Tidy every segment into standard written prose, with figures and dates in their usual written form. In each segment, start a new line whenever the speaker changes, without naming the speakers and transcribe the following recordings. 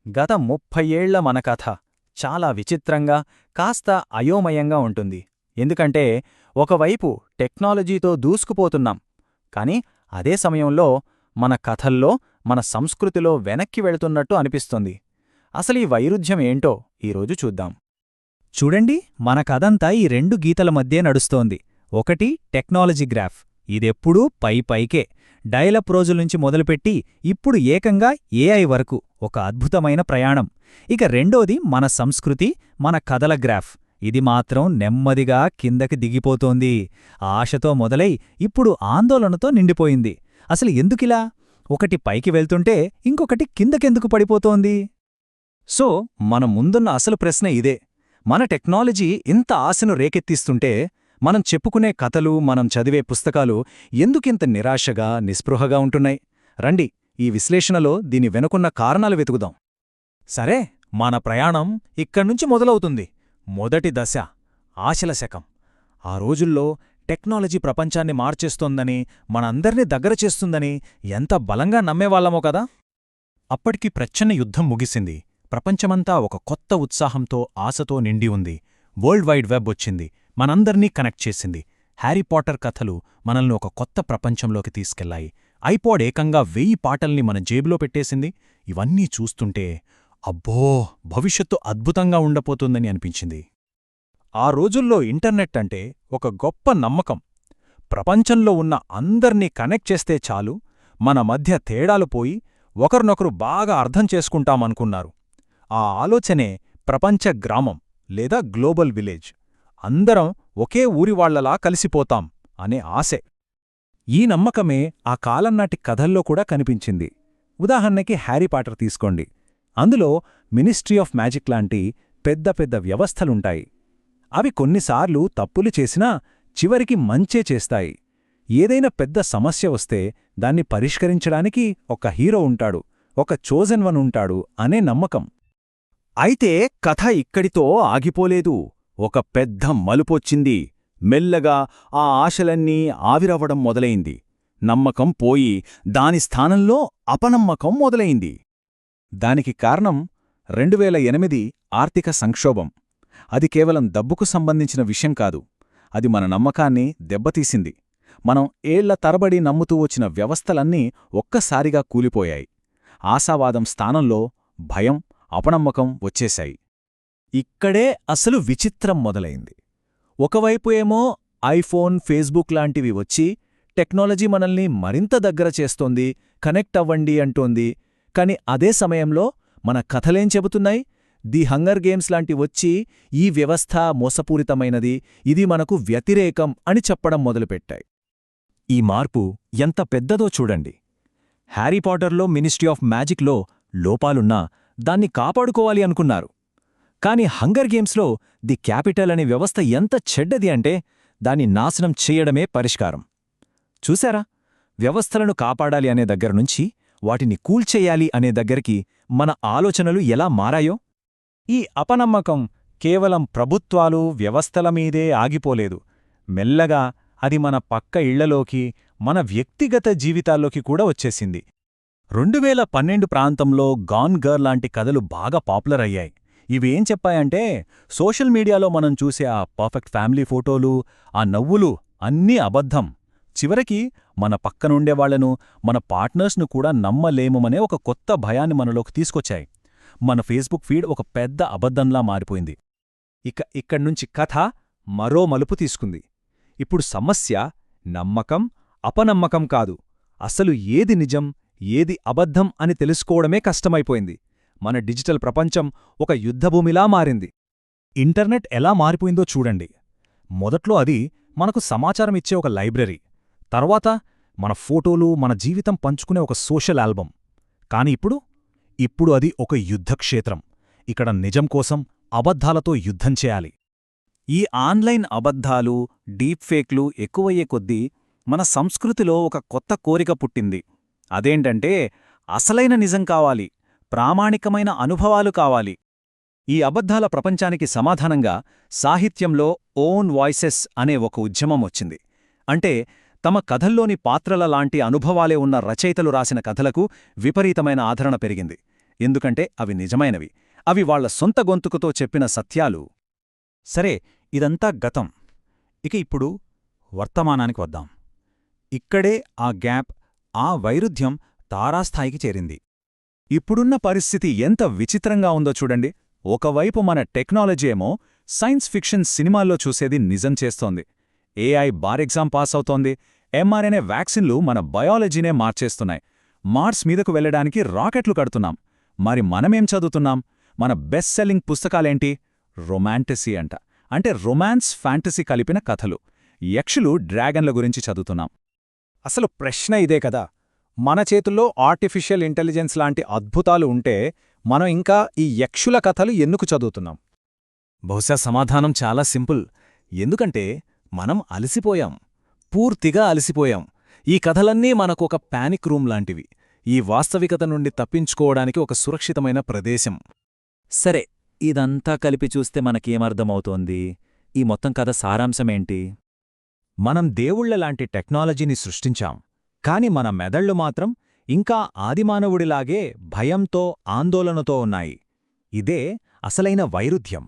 గత 30 ఏళ్ల మన కథ చాలా విచిత్రంగా, కాస్త అయోమయంగా ఉంటుంది. ఎందుకంటే ఒకవైపు టెక్నాలజీతో దూసుకుపోతున్నాం, కానీ అదే సమయంలో మన కథల్లో, మన సంస్కృతిలో వెనక్కి వెళుతున్నట్టు అనిపిస్తుంది. అసలీ వైరుధ్యం ఏంటో ఈరోజు చూద్దాం. చూడండి, మన కథంతా ఈ రెండు గీతల మధ్యే నడుస్తోంది. ఒకటి టెక్నాలజీ గ్రాఫ్, ఇదెప్పుడూ పైకే డైలప్ రోజుల్నుంచి మొదలుపెట్టి ఇప్పుడు ఏకంగా ఏఐ వరకు ఒక అద్భుతమైన ప్రయాణం. ఇక రెండోది మన సంస్కృతి, మన కథల గ్రాఫ్, ఇది మాత్రం నెమ్మదిగా కిందకి దిగిపోతోంది. ఆశతో మొదలై ఇప్పుడు ఆందోళనతో నిండిపోయింది. అసలు ఎందుకిలా? ఒకటి పైకి వెళ్తుంటే ఇంకొకటి కిందకెందుకు పడిపోతోంది? సో మన ముందున్న అసలు ప్రశ్న ఇదే. మన టెక్నాలజీ ఇంత ఆశను రేకెత్తిస్తుంటే మనం చెప్పుకునే కథలు, మనం చదివే పుస్తకాలు ఎందుకింత నిరాశగా, నిస్పృహగా ఉంటున్నాయి? రండి, ఈ విశ్లేషణలో దీని వెనుకున్న కారణాలు వెతుకుదాం. సరే, మన ప్రయాణం ఇక్కడ్నుంచి మొదలవుతుంది. మొదటి దశ ఆశల శకం. ఆ రోజుల్లో టెక్నాలజీ ప్రపంచాన్ని మార్చేస్తోందని, మనందర్నీ దగ్గర చేస్తుందని ఎంత బలంగా నమ్మేవాళ్లమో కదా. అప్పటికి ప్రచ్ఛన్న యుద్ధం ముగిసింది. ప్రపంచమంతా ఒక కొత్త ఉత్సాహంతో, ఆశతో నిండి ఉంది. వరల్డ్ వైడ్ వెబ్ వచ్చింది, మనందర్నీ కనెక్ట్ చేసింది. హ్యారీ పాటర్ కథలు మనల్ని ఒక కొత్త ప్రపంచంలోకి తీసుకెళ్లాయి. ఐపాడ్ ఏకంగా 1000 పాటల్ని మన జేబులో పెట్టేసింది. ఇవన్నీ చూస్తుంటే అబ్బో, భవిష్యత్తు అద్భుతంగా ఉండపోతుందని అనిపించింది. ఆ రోజుల్లో ఇంటర్నెట్ అంటే ఒక గొప్ప నమ్మకం. ప్రపంచంలో ఉన్న అందర్నీ కనెక్ట్ చేస్తే చాలు, మన మధ్య తేడాలు పోయి ఒకరినొకరు బాగా అర్థం చేసుకుంటామనుకున్నారు. ఆ ఆలోచనే ప్రపంచ గ్రామం లేదా గ్లోబల్ విలేజ్. అందరం ఒకే ఊరివాళ్లలా కలిసిపోతాం అనే ఆశే. ఈ నమ్మకమే ఆ కాలంనాటి కథల్లో కూడా కనిపించింది. ఉదాహరణకి హ్యారీ పాటర్ తీసుకోండి. అందులో మినిస్ట్రీ ఆఫ్ మ్యాజిక్ లాంటి పెద్ద పెద్ద వ్యవస్థలుంటాయి. అవి కొన్నిసార్లు తప్పులు చేసినా చివరికి మంచే చేస్తాయి. ఏదైనా పెద్ద సమస్య వస్తే దాన్ని పరిష్కరించడానికి ఒక హీరో ఉంటాడు, ఒక చోజన్ వన్ ఉంటాడు అనే నమ్మకం. అయితే కథ ఇక్కడితో ఆగిపోలేదు. ఒక పెద్ద మలుపొచ్చింది. మెల్లగా ఆ ఆశలన్నీ ఆవిరవ్వడం మొదలైంది. నమ్మకం పోయి దాని స్థానంలో అపనమ్మకం మొదలైంది. దానికి కారణం 2008 ఆర్థిక సంక్షోభం. అది కేవలం డబ్బుకు సంబంధించిన విషయం కాదు, అది మన నమ్మకాన్ని దెబ్బతీసింది. మనం ఏళ్ల తరబడి నమ్ముతూ వచ్చిన వ్యవస్థలన్నీ ఒక్కసారిగా కూలిపోయాయి. ఆశావాదం స్థానంలో భయం, అపనమ్మకం వచ్చేశాయి. ఇక్కడే అసలు విచిత్రం మొదలైంది. ఒకవైపు ఏమో ఐఫోన్, ఫేస్బుక్ లాంటివి వచ్చి టెక్నాలజీ మనల్ని మరింత దగ్గర చేస్తోంది, కనెక్ట్ అవ్వండి అంటోంది. కాని అదే సమయంలో మన కథలేం చెబుతున్నాయి? ది హంగర్ గేమ్స్ లాంటి వచ్చి ఈ వ్యవస్థ మోసపూరితమైనది, ఇది మనకు వ్యతిరేకం అని చెప్పడం మొదలుపెట్టాయి. ఈ మార్పు ఎంత పెద్దదో చూడండి. హ్యారీ పాటర్లో మినిస్ట్రీ ఆఫ్ మ్యాజిక్లో లోపాలున్నా దాన్ని కాపాడుకోవాలి అనుకున్నారు. కాని హంగర్ గేమ్స్లో ది క్యాపిటల్ అనే వ్యవస్థ ఎంత చెడ్డది అంటే దాన్ని నాశనం చెయ్యడమే పరిష్కారం. చూశారా? వ్యవస్థలను కాపాడాలి అనే దగ్గరనుంచి వాటిని కూల్చెయ్యాలి అనే దగ్గరికి మన ఆలోచనలు ఎలా మారాయో. ఈ అపనమ్మకం కేవలం ప్రభుత్వాలు, వ్యవస్థల మీదే ఆగిపోలేదు. మెల్లగా అది మన పక్క ఇళ్లలోకి, మన వ్యక్తిగత జీవితాల్లోకి కూడా వచ్చేసింది. 2012 ప్రాంతంలో గాన్ గర్ల్ లాంటి కథలు బాగా పాపులర్ అయ్యాయి. ఇవేం చెప్పాయంటే సోషల్ మీడియాలో మనం చూసే ఆ పర్ఫెక్ట్ ఫ్యామిలీ ఫోటోలు, ఆ నవ్వులు అన్నీ అబద్ధం. చివరికి మన పక్కనుండేవాళ్లను, మన పార్ట్నర్స్ను కూడా నమ్మలేమనే ఒక కొత్త భయాన్ని మనలోకి తీసుకొచ్చాయి. మన ఫేస్బుక్ ఫీడ్ ఒక పెద్ద అబద్ధంలా మారిపోయింది. ఇక్కడ్నుంచి కథ మరో మలుపు తీసుకుంది. ఇప్పుడు సమస్య నమ్మకం, అపనమ్మకం కాదు, అసలు ఏది నిజం, ఏది అబద్ధం అని తెలుసుకోవడమే కష్టమైపోయింది. మన డిజిటల్ ప్రపంచం ఒక యుద్ధభూమిలా మారింది. ఇంటర్నెట్ ఎలా మారిపోయిందో చూడండి. మొదట్లో అది మనకు సమాచారం ఇచ్చే ఒక లైబ్రరీ, తర్వాత మన ఫోటోలు, మన జీవితం పంచుకునే ఒక సోషల్ ఆల్బమ్. కాని ఇప్పుడు అది ఒక యుద్ధక్షేత్రం. ఇక్కడ నిజం కోసం అబద్ధాలతో యుద్ధం చేయాలి. ఈ ఆన్లైన్ అబద్ధాలు, డీప్ ఫేక్లు ఎక్కువయ్యే కొద్దీ మన సంస్కృతిలో ఒక కొత్త కోరిక పుట్టింది. అదేంటంటే అసలైన నిజం కావాలి, ప్రామాణికమైన అనుభవాలు కావాలి. ఈ అబద్ధాల ప్రపంచానికి సమాధానంగా సాహిత్యంలో ఓన్ వాయిసెస్ అనే ఒక ఉద్యమం వచ్చింది. అంటే తమ కథల్లోని పాత్రల లాంటి అనుభవాలే ఉన్న రచయితలు రాసిన కథలకు విపరీతమైన ఆదరణ పెరిగింది.
ఎందుకంటే అవి నిజమైనవి. అవి వాళ్ల సొంత గొంతుకుతో చెప్పిన సత్యాలు.
సరే, ఇదంతా గతం. ఇక ఇప్పుడు వర్తమానానికి వద్దాం. ఇక్కడే ఆ గ్యాప్, ఆ వైరుధ్యం తారాస్థాయికి చేరింది.
ఇప్పుడున్న పరిస్థితి ఎంత విచిత్రంగా ఉందో చూడండి. ఒకవైపు మన టెక్నాలజీ ఏమో సైన్స్ ఫిక్షన్ సినిమాల్లో చూసేది నిజం చేస్తోంది. ఏఐ బార్ ఎగ్జామ్ పాస్ అవుతోంది. ఎంఆర్ఎన్ఏ వ్యాక్సిన్లు మన బయాలజీనే మార్చేస్తున్నాయి. మార్స్ మీదకు వెళ్లడానికి రాకెట్లు కడుతున్నాం. మరి మనమేం చదువుతున్నాం? మన బెస్ట్ సెల్లింగ్ పుస్తకాలేంటి? రొమాంటసీ అంట. అంటే రొమాన్స్, ఫ్యాంటసీ కలిపిన కథలు. యక్షులు, డ్రాగన్ల గురించి చదువుతున్నాం.
అసలు ప్రశ్న ఇదే కదా. మన చేతుల్లో ఆర్టిఫిషియల్ ఇంటెలిజెన్స్ లాంటి అద్భుతాలు ఉంటే మనం ఇంకా ఈ యక్షుల కథలు ఎందుకు చదువుతున్నాం?
బహుశా సమాధానం చాలా సింపుల్. ఎందుకంటే మనం అలసిపోయాం. పూర్తిగా అలసిపోయాం. ఈ కథలన్నీ మనకొక పానిక్ రూమ్ లాంటివి. ఈ వాస్తవికత నుండి తప్పించుకోవడానికి ఒక సురక్షితమైన ప్రదేశం. సరే, ఇదంతా కలిపి చూస్తే మనకేమర్థమవుతోంది? ఈ మొత్తం కథ సారాంశమేంటి?
మనం దేవుళ్లలాంటి టెక్నాలజీని సృష్టించాం. కాని మన మెదళ్లు మాత్రం ఇంకా ఆదిమానవుడిలాగే భయంతో, ఆందోళనతో ఉన్నాయి. ఇదే అసలైన వైరుధ్యం.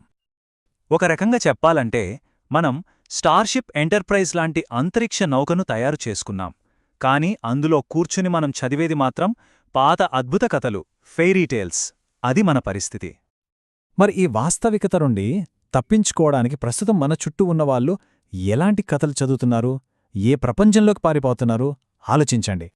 ఒక రకంగా చెప్పాలంటే మనం స్టార్షిప్ ఎంటర్ప్రైజ్ లాంటి అంతరిక్ష నౌకను తయారు చేసుకున్నాం. కాని అందులో కూర్చుని మనం చదివేది మాత్రం పాత అద్భుత కథలు, ఫెయిరీటేల్స్. అది మన పరిస్థితి.
మరి ఈ వాస్తవికత నుండి తప్పించుకోవడానికి ప్రస్తుతం మన చుట్టూ ఉన్నవాళ్లు ఎలాంటి కథలు చదువుతున్నారు? ఏ ప్రపంచంలోకి పారిపోతున్నారు? ఆలోచించండి.